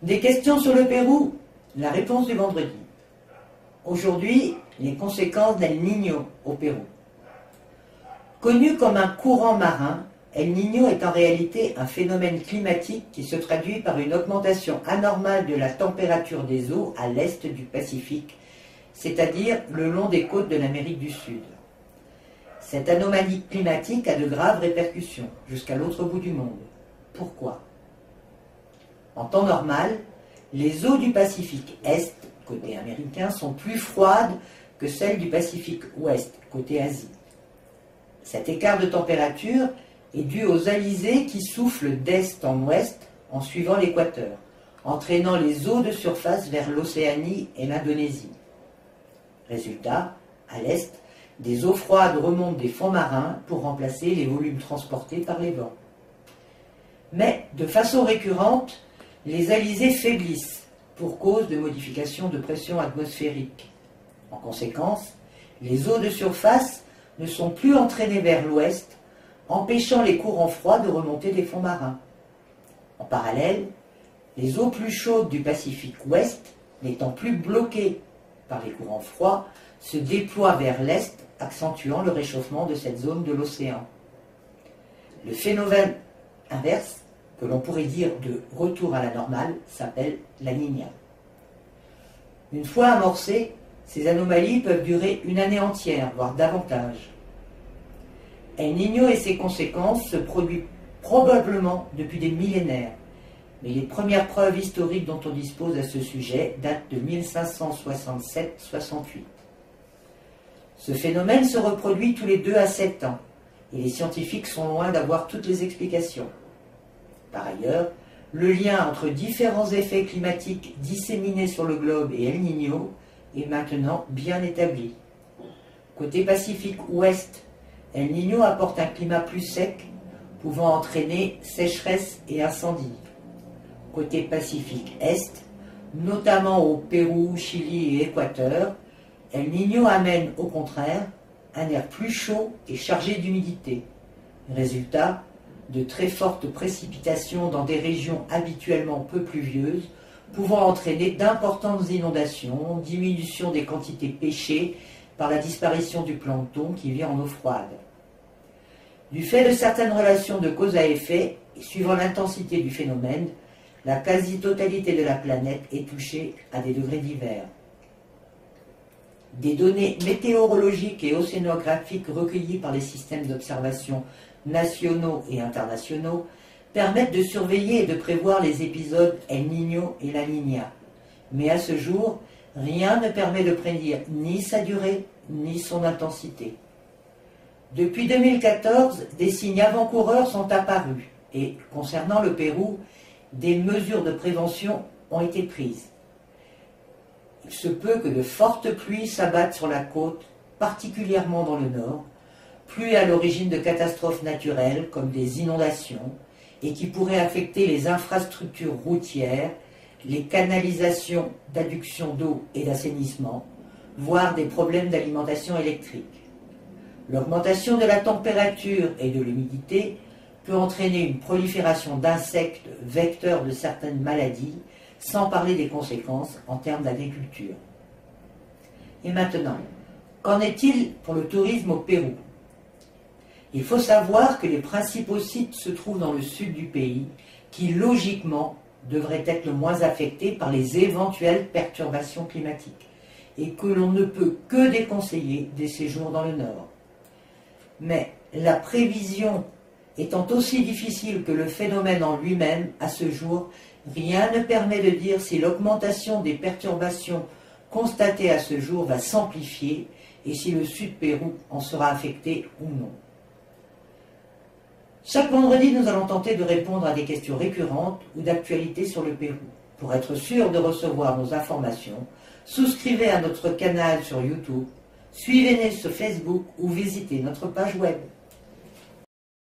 Des questions sur le Pérou? La réponse du vendredi. Aujourd'hui, les conséquences d'El Niño au Pérou. Connu comme un courant marin, El Niño est en réalité un phénomène climatique qui se traduit par une augmentation anormale de la température des eaux à l'est du Pacifique, c'est-à-dire le long des côtes de l'Amérique du Sud. Cette anomalie climatique a de graves répercussions jusqu'à l'autre bout du monde. Pourquoi? En temps normal, les eaux du Pacifique Est, côté américain, sont plus froides que celles du Pacifique Ouest, côté Asie. Cet écart de température est dû aux alizés qui soufflent d'est en ouest en suivant l'équateur, entraînant les eaux de surface vers l'Océanie et l'Indonésie. Résultat, à l'est, des eaux froides remontent des fonds marins pour remplacer les volumes transportés par les vents. Mais, de façon récurrente, les alizés faiblissent pour cause de modifications de pression atmosphérique. En conséquence, les eaux de surface ne sont plus entraînées vers l'ouest, empêchant les courants froids de remonter des fonds marins. En parallèle, les eaux plus chaudes du Pacifique Ouest, n'étant plus bloquées par les courants froids, se déploient vers l'est, accentuant le réchauffement de cette zone de l'océan. Le phénomène inverse, que l'on pourrait dire de retour à la normale, s'appelle La Niña. Une fois amorcées, ces anomalies peuvent durer une année entière, voire davantage. El Niño et ses conséquences se produisent probablement depuis des millénaires, mais les premières preuves historiques dont on dispose à ce sujet datent de 1567-68. Ce phénomène se reproduit tous les 2 à 7 ans, et les scientifiques sont loin d'avoir toutes les explications. Par ailleurs, le lien entre différents effets climatiques disséminés sur le globe et El Niño est maintenant bien établi. Côté Pacifique Ouest, El Niño apporte un climat plus sec, pouvant entraîner sécheresse et incendies. Côté Pacifique Est, notamment au Pérou, Chili et Équateur, El Niño amène au contraire un air plus chaud et chargé d'humidité. Résultat, de très fortes précipitations dans des régions habituellement peu pluvieuses, pouvant entraîner d'importantes inondations, diminution des quantités pêchées par la disparition du plancton qui vit en eau froide. Du fait de certaines relations de cause à effet, et suivant l'intensité du phénomène, la quasi-totalité de la planète est touchée à des degrés divers. Des données météorologiques et océanographiques recueillies par les systèmes d'observation nationaux et internationaux permettent de surveiller et de prévoir les épisodes El Niño et La Niña. Mais à ce jour, rien ne permet de prédire ni sa durée, ni son intensité. Depuis 2014, des signes avant-coureurs sont apparus et, concernant le Pérou, des mesures de prévention ont été prises. Il se peut que de fortes pluies s'abattent sur la côte, particulièrement dans le nord, pluies à l'origine de catastrophes naturelles comme des inondations et qui pourraient affecter les infrastructures routières, les canalisations d'adduction d'eau et d'assainissement, voire des problèmes d'alimentation électrique. L'augmentation de la température et de l'humidité peut entraîner une prolifération d'insectes vecteurs de certaines maladies, sans parler des conséquences en termes d'agriculture. Et maintenant, qu'en est-il pour le tourisme au Pérou? Il faut savoir que les principaux sites se trouvent dans le sud du pays, qui logiquement devraient être le moins affectés par les éventuelles perturbations climatiques, et que l'on ne peut que déconseiller des séjours dans le nord. Mais la prévision étant aussi difficile que le phénomène en lui-même, à ce jour, rien ne permet de dire si l'augmentation des perturbations constatées à ce jour va s'amplifier et si le Sud-Pérou en sera affecté ou non. Chaque vendredi, nous allons tenter de répondre à des questions récurrentes ou d'actualité sur le Pérou. Pour être sûr de recevoir nos informations, souscrivez à notre canal sur YouTube, suivez-nous sur Facebook ou visitez notre page web.